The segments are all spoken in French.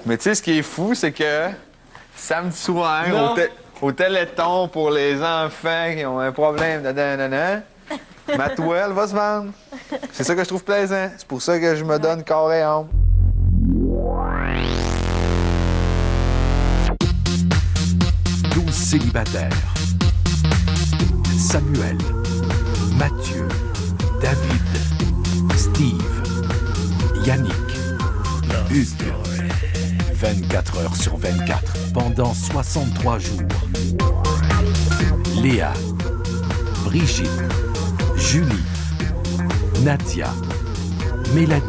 Mais tu sais, ce qui est fou, c'est que samedi soir, au Téléthon pour les enfants qui ont un problème de nanana, ma toile va se vendre. C'est ça que je trouve plaisant. C'est pour ça que je me donne corps et âme. Célibataires. Samuel, Mathieu, David, Steve, Yannick, Hugues. 24 heures sur 24 pendant 63 jours. Léa, Brigitte, Julie, Nadia, Mélanie,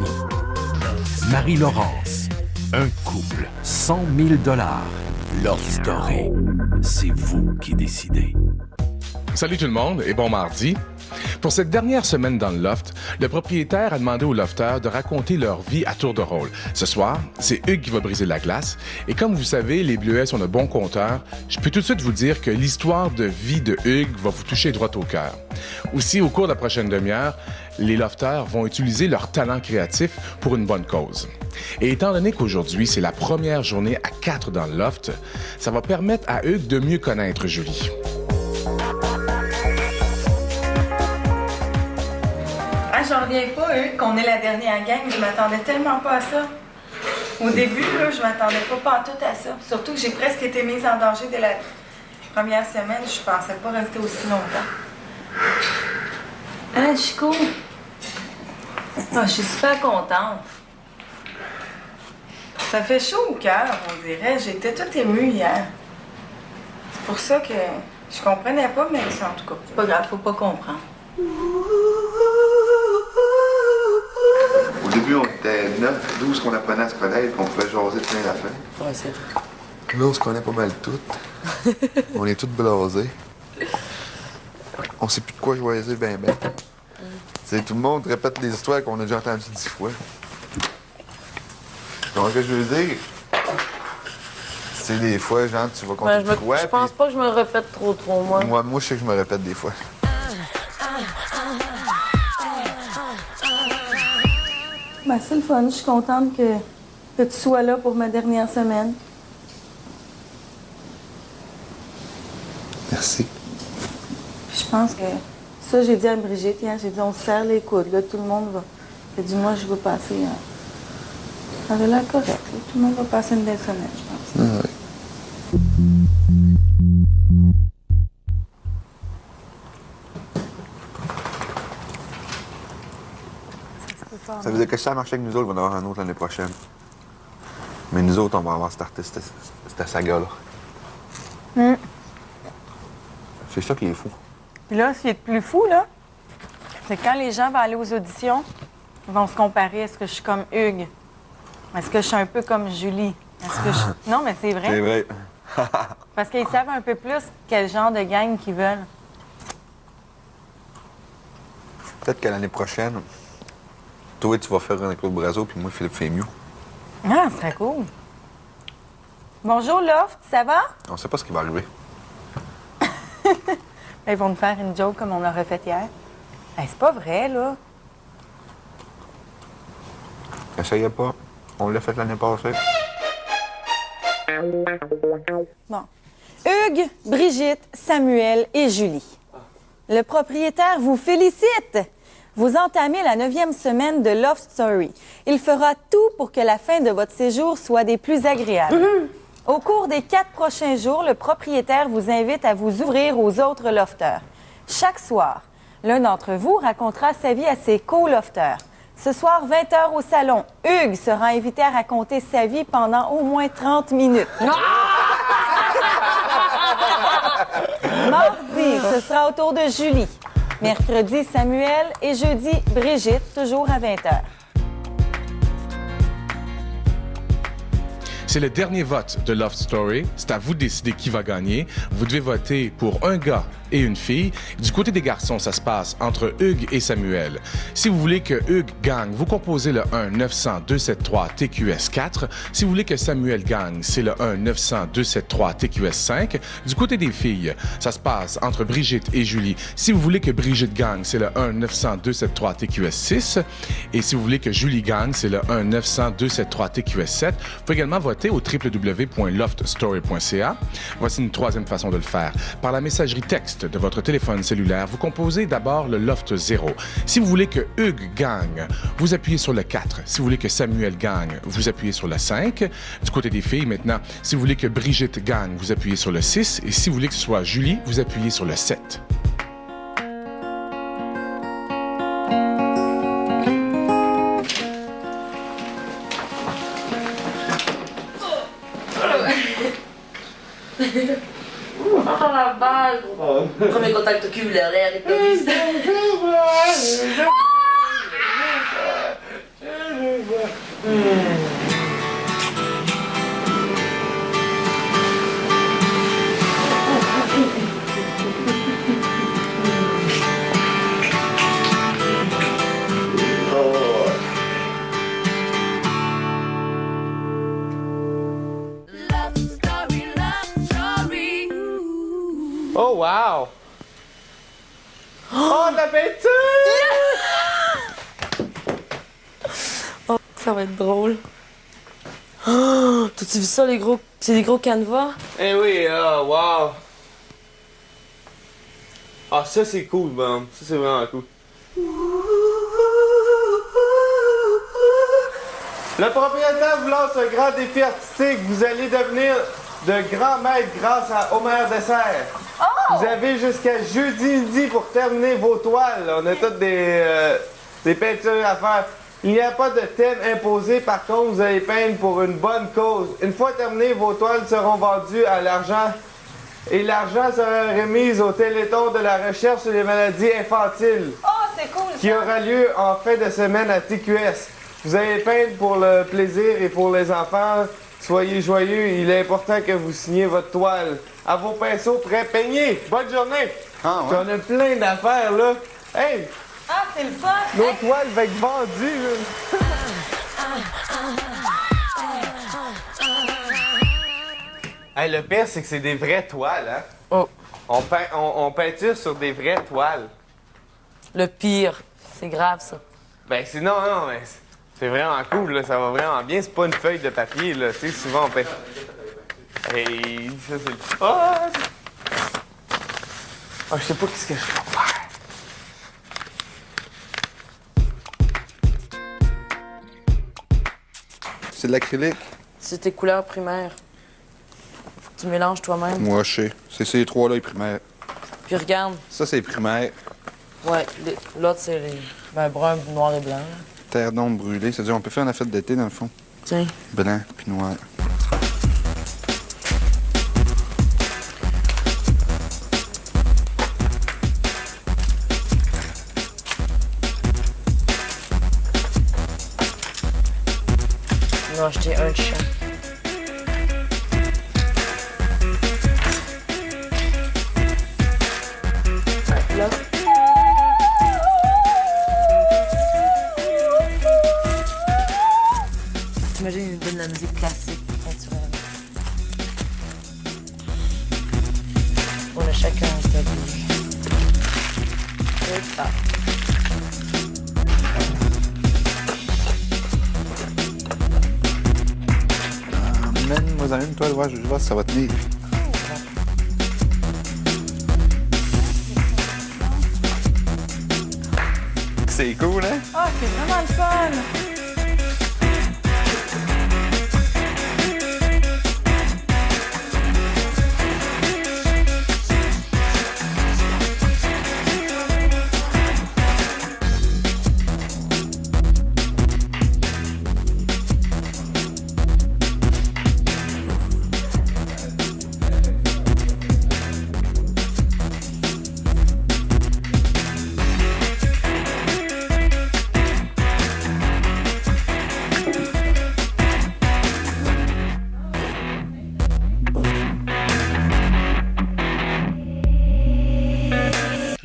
Marie-Laurence. Un couple, 100 000 $. Love Story, c'est vous qui décidez. Salut tout le monde et bon mardi. Pour cette dernière semaine dans le loft, le propriétaire a demandé aux lofteurs de raconter leur vie à tour de rôle. Ce soir, c'est Hugues qui va briser la glace. Et comme vous savez, les Bleuets sont de bons compteurs, je peux tout de suite vous dire que l'histoire de vie de Hugues va vous toucher droit au cœur. Aussi, au cours de la prochaine demi-heure, les lofteurs vont utiliser leur talent créatif pour une bonne cause. Et étant donné qu'aujourd'hui, c'est la première journée à 4 dans le loft, ça va permettre à Hugues de mieux connaître Julie. J'en reviens pas, qu'on est la dernière gang. Je m'attendais tellement pas à ça. Au début, là, je m'attendais pas pantoute à ça. Surtout que j'ai presque été mise en danger dès la première semaine. Je pensais pas rester aussi longtemps. Hein, Chico? Ah, je suis super contente. Ça fait chaud au cœur, on dirait. J'étais toute émue hier. C'est pour ça que je comprenais pas, mais en tout cas, c'est pas grave, faut pas comprendre. Au début, on était 9, 12 qu'on apprenait à se connaître, qu'on pouvait jaser de plein d'affaires. Ouais, c'est vrai. Là, on se connaît pas mal toutes. On est toutes blasées. On sait plus de quoi jaser ben. C'est tout le monde répète les histoires qu'on a déjà entendues 10 fois. Donc, ce que je veux dire, c'est des fois, genre, tu vas compter de quoi. Je pense pas que je me répète trop, moi. Moi, je sais que je me répète des fois. Ben, c'est le fun. Je suis contente que tu sois là pour ma dernière semaine. Merci. Je pense que ça, j'ai dit à Brigitte hier, j'ai dit on se serre les coudes. Là, tout le monde va. J'ai dit moi, je vais passer. Ça avait l'air correct. Là. Tout le monde va passer une belle semaine, je pense. Ah oui. Ça veut dire que si ça marche avec nous autres, on va en avoir un autre l'année prochaine. Mais nous autres, on va avoir starté cette saga-là. C'est ça qui est fou. Puis là, ce qui est plus fou, là, c'est quand les gens vont aller aux auditions, ils vont se comparer. Est-ce que je suis comme Hugues? Est-ce que je suis un peu comme Julie? Est-ce que je... Non, mais c'est vrai. C'est vrai. Parce qu'ils savent un peu plus quel genre de gang qu'ils veulent. Peut-être que l'année prochaine, toi, tu vas faire un Claude Brazo, puis moi, Philippe Fémieux. Ah, ce serait cool. Bonjour, Loft, ça va? On sait pas ce qui va arriver. Ils vont nous faire une joke comme on l'aurait fait hier. Hey, c'est pas vrai, là. Essayez pas. On l'a fait l'année passée. Bon. Hugues, Brigitte, Samuel et Julie. Le propriétaire vous félicite. Vous entamez la 9e semaine de Love Story. Il fera tout pour que la fin de votre séjour soit des plus agréables. Au cours des 4 prochains jours, le propriétaire vous invite à vous ouvrir aux autres lofteurs. Chaque soir, l'un d'entre vous racontera sa vie à ses co-lofteurs. Ce soir, 20h au salon, Hugues sera invité à raconter sa vie pendant au moins 30 minutes. Mardi, ce sera au tour de Julie. Mercredi, Samuel et jeudi, Brigitte, toujours à 20h. C'est le dernier vote de Love Story. C'est à vous de décider qui va gagner. Vous devez voter pour un gars et une fille. Du côté des garçons, ça se passe entre Hugues et Samuel. Si vous voulez que Hugues gagne, vous composez le 1-900-273-TQS4. Si vous voulez que Samuel gagne, c'est le 1-900-273-TQS5. Du côté des filles, ça se passe entre Brigitte et Julie. Si vous voulez que Brigitte gagne, c'est le 1-900-273-TQS6. Et si vous voulez que Julie gagne, c'est le 1-900-273-TQS7. Vous pouvez également voter au www.loftstory.ca. Voici une troisième façon de le faire. Par la messagerie texte de votre téléphone cellulaire, vous composez d'abord le Loft 0. Si vous voulez que Hugues gagne, vous appuyez sur le 4. Si vous voulez que Samuel gagne, vous appuyez sur le 5. Du côté des filles, maintenant, si vous voulez que Brigitte gagne, vous appuyez sur le 6. Et si vous voulez que ce soit Julie, vous appuyez sur le 7. Oh la balle! Premier contact oculaire, les polices. Oh, wow! Oh, de la peinture! Oh, ça va être drôle. Oh, t'as-tu vu ça, les gros... C'est des gros canevas? Eh oui, wow! Ah, ça c'est cool, bon. Ça c'est vraiment cool. Le propriétaire vous lance un grand défi artistique. Vous allez devenir de grands maîtres grâce à Homer Dessert. Vous avez jusqu'à jeudi midi pour terminer vos toiles. On a toutes des peintures à faire. Il n'y a pas de thème imposé, par contre, vous allez peindre pour une bonne cause. Une fois terminé, vos toiles seront vendues à l'argent et l'argent sera remis au Téléthon de la recherche sur les maladies infantiles Oh, c'est cool, qui aura lieu en fin de semaine à TQS. Vous allez peindre pour le plaisir et pour les enfants. Soyez joyeux, il est important que vous signiez votre toile. À vos pinceaux prêts, peignez. Bonne journée! Ah, Puis on a plein d'affaires, là. Hey! Ah, c'est le fun! Nos toiles vont être vendues, là. Hey, le pire, c'est que c'est des vraies toiles, hein? Oh. On peinture sur des vraies toiles. Le pire. C'est grave, ça. Ben, c'est non, mais c'est vraiment cool, là. Ça va vraiment bien. C'est pas une feuille de papier, là. Tu sais, souvent, on peint... Hey, ça, c'est... Ah! Ah, je sais pas qu'est-ce que je vais faire. C'est de l'acrylique. C'est tes couleurs primaires. Faut que tu mélanges toi-même. Moi, je sais. C'est ces trois-là, les primaires. Puis regarde. Ça, c'est les primaires. Ouais, l'autre, c'est les... Ben, brun, noir et blanc. Là. Terre d'ombre brûlée. C'est-à-dire, on peut faire une fête d'été, dans le fond. Tiens. Blanc puis noir. On a acheté un de chaque. Ouais, là. T'imagines, il nous donne de la musique classique, naturelle. On a chacun un tableau. C'est ça. Mène-moi une toile, ouais, je vais voir si ça va tenir. C'est cool, hein? Ah, c'est vraiment le fun!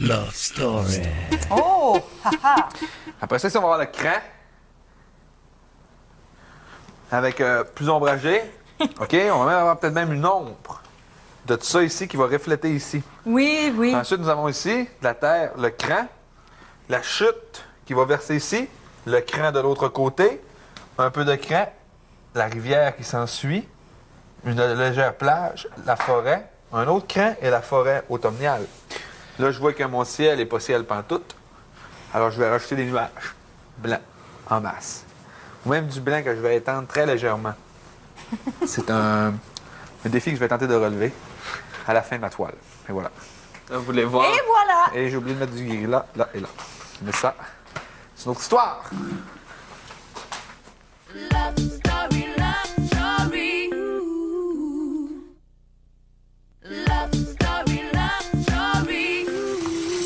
Love Story. Oh! Haha! Après ça, ici, on va avoir le cran. Avec plus ombragé. OK? On va même avoir peut-être même une ombre de tout ça ici qui va refléter ici. Oui, oui. Ensuite, nous avons ici, de la terre, le cran. La chute qui va verser ici. Le cran de l'autre côté. Un peu de cran. La rivière qui s'ensuit. Une légère plage. La forêt. Un autre cran et la forêt automnale. Là, je vois que mon ciel n'est pas ciel pantoute. Alors, je vais rajouter des nuages blancs en masse. Ou même du blanc que je vais étendre très légèrement. C'est un défi que je vais tenter de relever à la fin de ma toile. Et voilà. Là, vous voulez voir? Et voilà! Et j'ai oublié de mettre du gris là, là et là. Mais ça, c'est une autre histoire. Love story, love story. Love story, love story.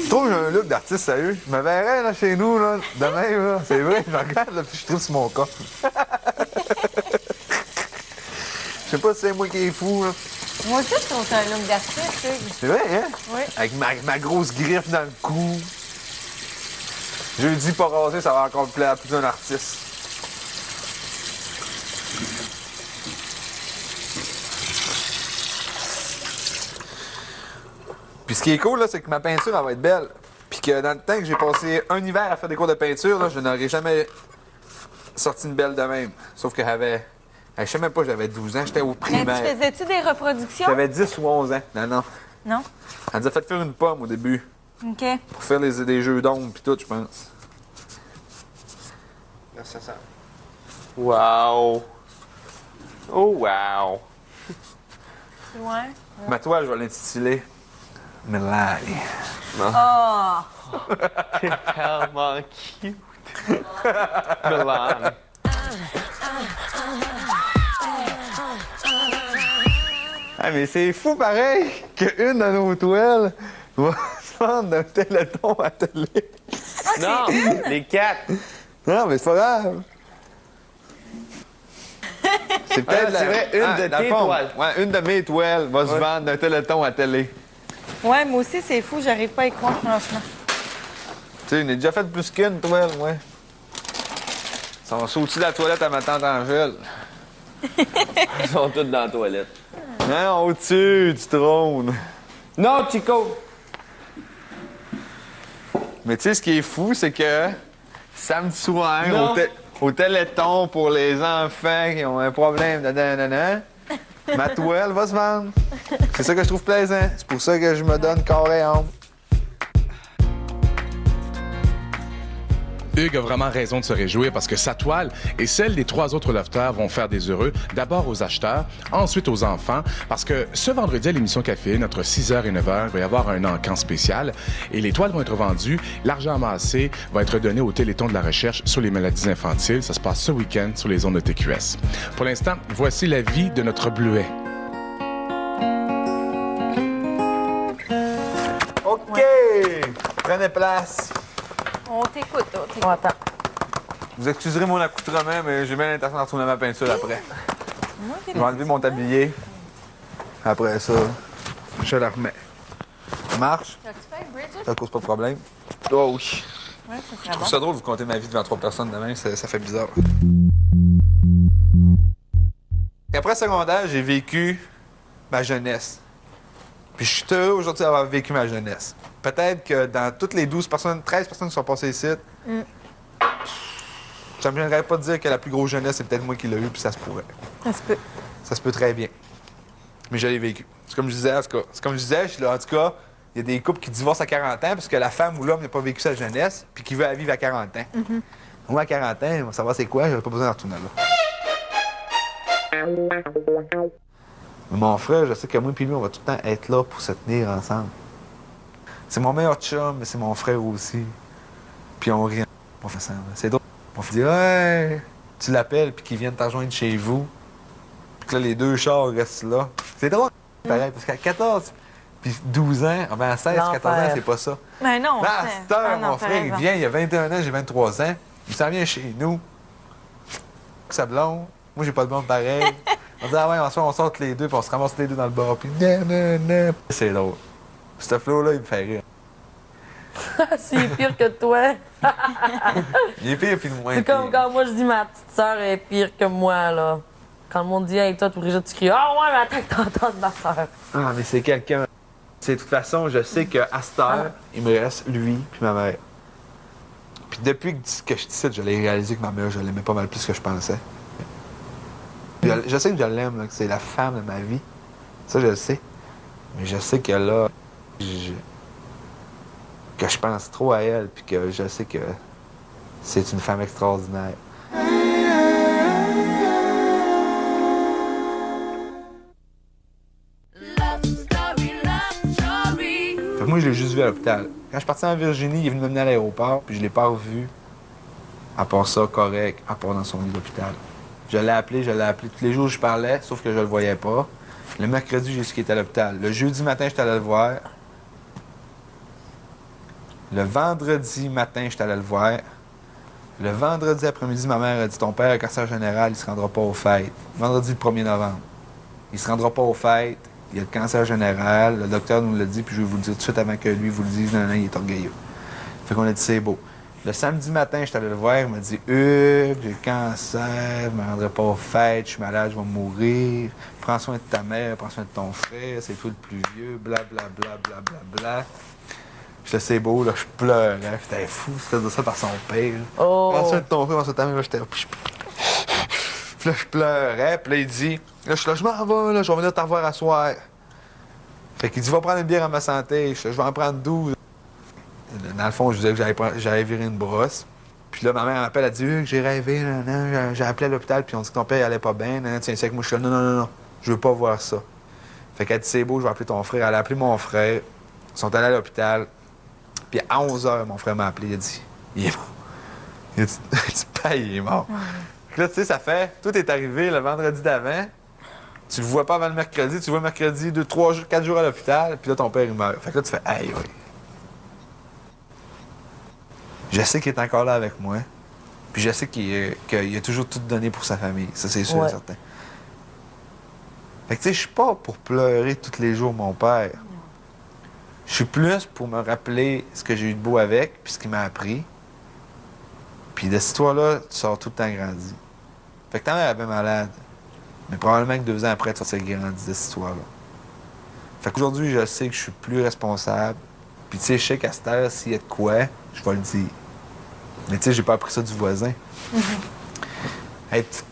Je trouve que j'ai un look d'artiste sérieux. Je me verrais là, chez nous, là, demain, là. C'est vrai, je regarde, là, puis je trouve sur mon corps. Je sais pas si c'est moi qui est fou, là. Moi aussi, je trouve que c'est un look d'artiste, Hugues. C'est vrai, hein? Oui. Avec ma grosse griffe dans le cou. Jeudi pas rasé, ça va encore plaire à plus d'un artiste. Puis ce qui est cool, là, c'est que ma peinture, elle va être belle. Puis que dans le temps que j'ai passé un hiver à faire des cours de peinture, là, je n'aurais jamais sorti une belle de même. Sauf que j'avais... Je sais même pas, j'avais 12 ans, j'étais au Mais primaire. tu faisais-tu des reproductions? J'avais 10 ou 11 ans. Non. Non? Elle nous a fait faire une pomme au début. OK. Pour faire des jeux d'ombre pis tout, je pense. Là, ça. Wow! Oh, wow! Ouais. Ma toile, je vais l'intituler Melanie. Oh! Tellement cute! Milan. Ah, mais c'est fou pareil qu'une de nos toiles va se vendre d'un téléthon à télé. Non, les 4. Non, mais c'est pas grave. C'est peut-être c'est vrai, une de dans le tes fond, toiles. Ouais, une de mes toiles va se vendre d'un téléthon à télé. Ouais, moi aussi, c'est fou, j'arrive pas à y croire, franchement. Tu sais, j'en ai déjà fait plus qu'une toile, ouais. Ils sont sautis de la toilette à ma tante Angèle. Ils sont tous dans la toilette. Non, au-dessus du trône. Non, Chico! Mais tu sais, ce qui est fou, c'est que samedi soir, Non. au Téléthon pour les enfants qui ont un problème de nanana, ma toile va se vendre. C'est ça que je trouve plaisant. C'est pour ça que je me donne corps et âme. Hugues a vraiment raison de se réjouir parce que sa toile et celle des 3 autres lofters vont faire des heureux, d'abord aux acheteurs, ensuite aux enfants, parce que ce vendredi à l'émission Café, entre 6h et 9h, il va y avoir un encan spécial et les toiles vont être vendues. L'argent amassé va être donné au Téléthon de la recherche sur les maladies infantiles. Ça se passe ce week-end sur les ondes de TQS. Pour l'instant, voici la vie de notre bleuet. OK! Prenez place. On t'écoute, on t'écoute. On attend. Vous excuserez mon accoutrement, mais j'ai bien l'intention de retourner ma peinture après. Je vais enlever mon tablier. Après ça, je la remets. Ça marche? T'as-tu fait, Bridget? Ça cause pas de problème? Oh oui. Ouais, ça Je serait trouve bon. ça drôle de vous compter ma vie devant 3 personnes demain, ça fait bizarre. Après secondaire, j'ai vécu ma jeunesse. Puis je suis heureux aujourd'hui d'avoir vécu ma jeunesse. Peut-être que dans toutes les 12 personnes, 13 personnes qui sont passées ici, ça me gênerait pas de dire que la plus grosse jeunesse, c'est peut-être moi qui l'ai eu, puis ça se pourrait. Ça se peut. Ça se peut très bien. Mais je l'ai vécu. C'est comme je disais, en tout cas. C'est comme je disais, je suis là, en tout cas, il y a des couples qui divorcent à 40 ans parce que la femme ou l'homme n'a pas vécu sa jeunesse, puis qui veut la vivre à 40 ans. Moi, à 40 ans, on va savoir c'est quoi, j'aurais pas besoin de retourner là. Mais mon frère, je sais que moi et lui, on va tout le temps être là pour se tenir ensemble. C'est mon meilleur chum, mais c'est mon frère aussi. Puis on rit ensemble. C'est drôle. On se dit, ouais, tu l'appelles, puis qu'il vienne te rejoindre chez vous. Puis que là, les deux chars restent là. C'est drôle. Pareil, parce qu'à 14 puis 12 ans, enfin à 16, 14 ans, L'enfer. c'est pas ça. Mais non, Là, à c'est- cette heure, ah non, mon t'as frère, il raison. vient, il a 21 ans, j'ai 23 ans. Il s'en vient chez nous. Sa blonde. Moi, j'ai pas de blonde pareil. On dit, ah ouais, en soir, on sort tous les deux, puis on se ramasse tous les deux dans le bar. Puis, nan. C'est drôle. Ce flow-là, il me fait rire. C'est pire que toi. Il est pire puis le moins C'est comme pire. quand moi je dis ma petite sœur est pire que moi, là. Quand le monde dit, hey, toi, Brigitte, tu cries, ah ouais, mais attends que t'entends ma sœur. Ah, mais c'est quelqu'un. C'est de toute façon, je sais qu'à cette heure, il me reste lui puis ma mère. Puis depuis que je dis ça, je l'ai réalisé que ma mère, je l'aimais pas mal plus que je pensais. Puis je sais que je l'aime, là, que c'est la femme de ma vie. Ça, je le sais. Mais je sais que là, que je pense trop à elle, puis que je sais que c'est une femme extraordinaire. Love story, love story. Fait que moi, je l'ai juste vu à l'hôpital. Quand je suis parti en Virginie, il est venu me mener à l'aéroport, puis je l'ai pas revu. À part ça, correct, à part dans son lit d'hôpital. Je l'ai appelé. Tous les jours, je parlais, sauf que je le voyais pas. Le mercredi, j'ai su qu'il était à l'hôpital. Le jeudi matin, j'étais allé le voir. Le vendredi matin, j'étais allé le voir. Le vendredi après-midi, ma mère a dit « Ton père a cancer général, il se rendra pas aux fêtes. » Vendredi le 1er novembre. Il se rendra pas aux fêtes, il a le cancer général, le docteur nous l'a dit, puis je vais vous le dire tout de suite avant que lui vous le dise, non, il est orgueilleux. Fait qu'on a dit « C'est beau. » Le samedi matin, j'étais allé le voir, il m'a dit « Hugues, j'ai le cancer, je me rendrai pas aux fêtes, je suis malade, je vais mourir. Prends soin de ta mère, prends soin de ton frère, c'est toi le plus vieux, blablabla, blablabla. » Je sais, c'est beau, là, je pleurais. C'était fou, c'était de ça par son père. Oh. Prends soin de ton frère, prends soin de ta mère, là, j'étais... Puis là, je pleurais, puis là, il dit... Là, je suis là, je m'en vais, là, je vais venir te revoir à soir. Fait qu'il dit, va prendre une bière à ma santé. Je vais en prendre 12. Dans le fond, je disais que j'allais virer une brosse. Puis là, ma mère m'appelle, elle dit, j'ai rêvé, j'ai appelé à l'hôpital, puis on dit que ton père, il allait pas bien. Tiens, c'est que moi, je suis là, non, je veux pas voir ça. Fait qu'elle dit, c'est beau, je vais appeler ton frère. Elle a appelé mon frère. Ils sont allés à l'hôpital. Puis à 11h, mon frère m'a appelé, il a dit, il est mort. Il a dit, il est mort. Puis là, tu sais, ça fait, tout est arrivé le vendredi d'avant. Tu le vois pas avant le mercredi, tu le vois le mercredi, 2, 3 jours, 4 jours à l'hôpital, puis là, ton père, il meurt. Fait que là, tu fais, aïe, oui. Je sais qu'il est encore là avec moi. Puis je sais qu'il a toujours tout donné pour sa famille. Ça, c'est sûr et certain. Fait que, tu sais, je suis pas pour pleurer tous les jours mon père. Je suis plus pour me rappeler ce que j'ai eu de beau avec, puis ce qu'il m'a appris. Puis de cette histoire-là, tu sors tout le temps grandi. Fait que ta mère avait malade. Mais probablement que 2 ans après, tu sortais grandi de cette histoire-là. Fait qu'aujourd'hui, je sais que je suis plus responsable. Puis tu sais, je sais qu'à cette heure, s'il y a de quoi, je vais le dire. Mais tu sais, j'ai pas appris ça du voisin. Être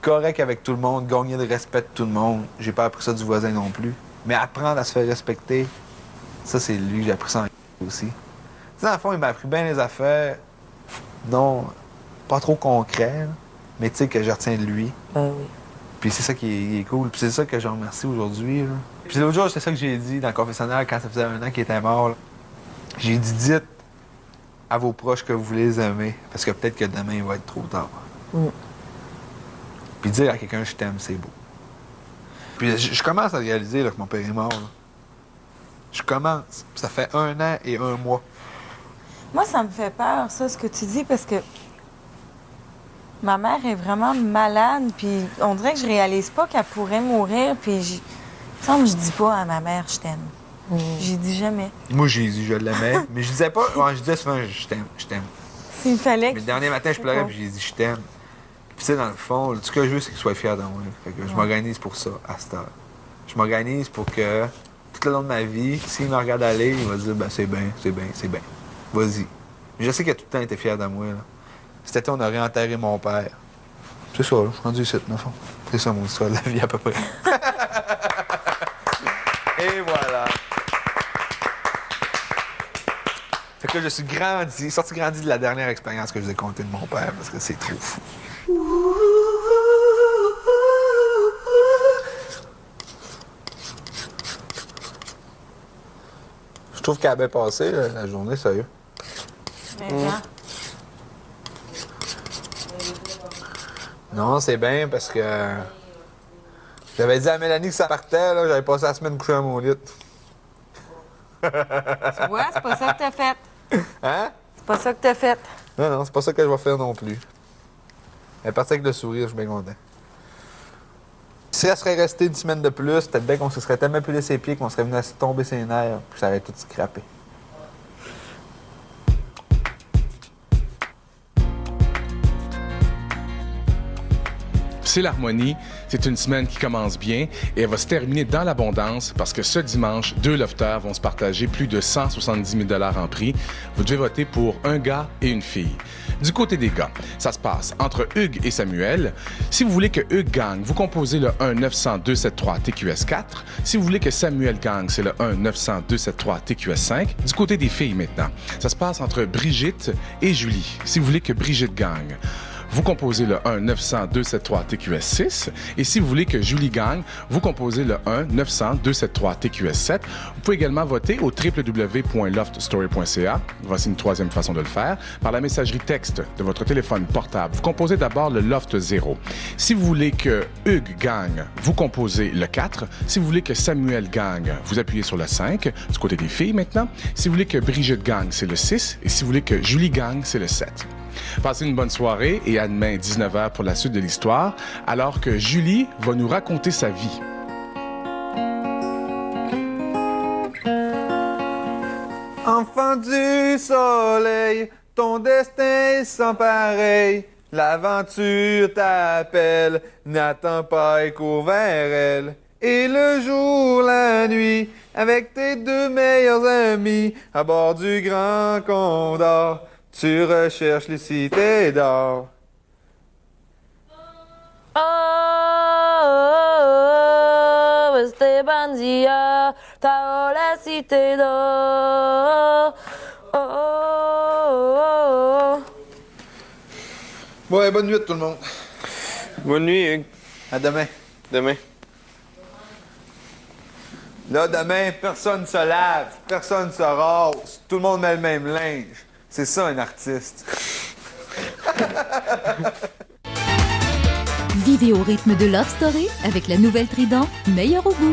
correct avec tout le monde, gagner le respect de tout le monde, j'ai pas appris ça du voisin non plus. Mais apprendre à se faire respecter, ça, c'est lui que j'ai appris ça en aussi. Tu sais, dans le fond, il m'a appris bien les affaires, non, pas trop concret, là, mais tu sais, que je retiens de lui. Ben oui. Puis c'est ça qui est cool. Puis c'est ça que je remercie aujourd'hui. Là. Puis l'autre jour, c'est ça que j'ai dit dans le confessionnal quand ça faisait 1 an qu'il était mort. Là. J'ai dit, dites à vos proches que vous les aimez, parce que peut-être que demain, il va être trop tard. Puis dire à quelqu'un, je t'aime, c'est beau. Puis je commence à réaliser là, que mon père est mort. Là. Je commence. Ça fait 1 an et 1 mois. Moi, ça me fait peur, ça, ce que tu dis, parce que ma mère est vraiment malade, puis on dirait que je réalise pas qu'elle pourrait mourir, puis il me semble que je dis pas à ma mère « je t'aime ». J'y dis jamais. Moi, j'ai dit, je l'aimais, mais je disais pas, ouais, je disais souvent, je t'aime, je t'aime. S'il fallait Mais que... le dernier matin, je pleurais, puis j'ai dit, je t'aime. Puis tu sais, dans le fond, tout ce que je veux, c'est qu'il soit fier de moi. Fait que je m'organise pour ça, à cette heure. Je m'organise pour que, tout le long de ma vie, s'il me regarde aller, il va dire, ben c'est bien, c'est bien, c'est bien. Vas-y. Mais je sais qu'il a tout le temps été fier de moi, là. Cet été, on aurait enterré mon père. C'est ça, là, je suis rendu ici, dans le fond. C'est ça mon histoire de la vie, à peu près. Et voilà. Fait que là, je suis sorti grandi de la dernière expérience que je vous ai contée de mon père, parce que c'est trop fou. Je trouve qu'elle a bien passé, là, la journée, sérieux. Non, c'est bien parce que j'avais dit à Mélanie que ça partait, là, j'avais passé la semaine couchée à mon lit. Tu vois, c'est pas ça que t'as fait. Hein? C'est pas ça que t'as fait. Non, c'est pas ça que je vais faire non plus. Elle est partie avec le sourire, je suis bien content. Si elle serait restée 10 semaines de plus, peut-être bien qu'on se serait tellement pilé ses pieds qu'on serait venu à se tomber ses nerfs, puis ça aurait tout scrappé. c'est l'harmonie. C'est une semaine qui commence bien et elle va se terminer dans l'abondance parce que ce dimanche, 2 lofters vont se partager plus de 170 000 $ en prix. Vous devez voter pour un gars et une fille. Du côté des gars, ça se passe entre Hugues et Samuel. Si vous voulez que Hugues gagne, vous composez le 1-900-273-TQS4. Si vous voulez que Samuel gagne, c'est le 1-900-273-TQS5. Du côté des filles maintenant, ça se passe entre Brigitte et Julie. Si vous voulez que Brigitte gagne, vous composez le 1-900-273-TQS6. Et si vous voulez que Julie gagne, vous composez le 1-900-273-TQS7. Vous pouvez également voter au www.loftstory.ca. Voici une troisième façon de le faire. Par la messagerie texte de votre téléphone portable, vous composez d'abord le Loft 0. Si vous voulez que Hugues gagne, vous composez le 4. Si vous voulez que Samuel gagne, vous appuyez sur le 5. Du côté des filles maintenant. Si vous voulez que Brigitte gagne, c'est le 6. Et si vous voulez que Julie gagne, c'est le 7. Passez une bonne soirée et à demain 19h pour la suite de l'histoire, alors que Julie va nous raconter sa vie. Enfant du soleil, ton destin est sans pareil. L'aventure t'appelle, n'attends pas et cours vers elle. Et le jour, la nuit, avec tes 2 meilleurs amis, à bord du Grand Condor, tu recherches les cités d'or. Oh, Esteban Dia, t'as la cité d'or. Oh. Ouais, bonne nuit tout le monde. Bonne nuit, Hugues. À demain. Demain. Là, demain, personne se lave, personne se rase, tout le monde met le même linge. C'est ça, un artiste. Vivez au rythme de Love Story avec la nouvelle Trident, meilleur au goût.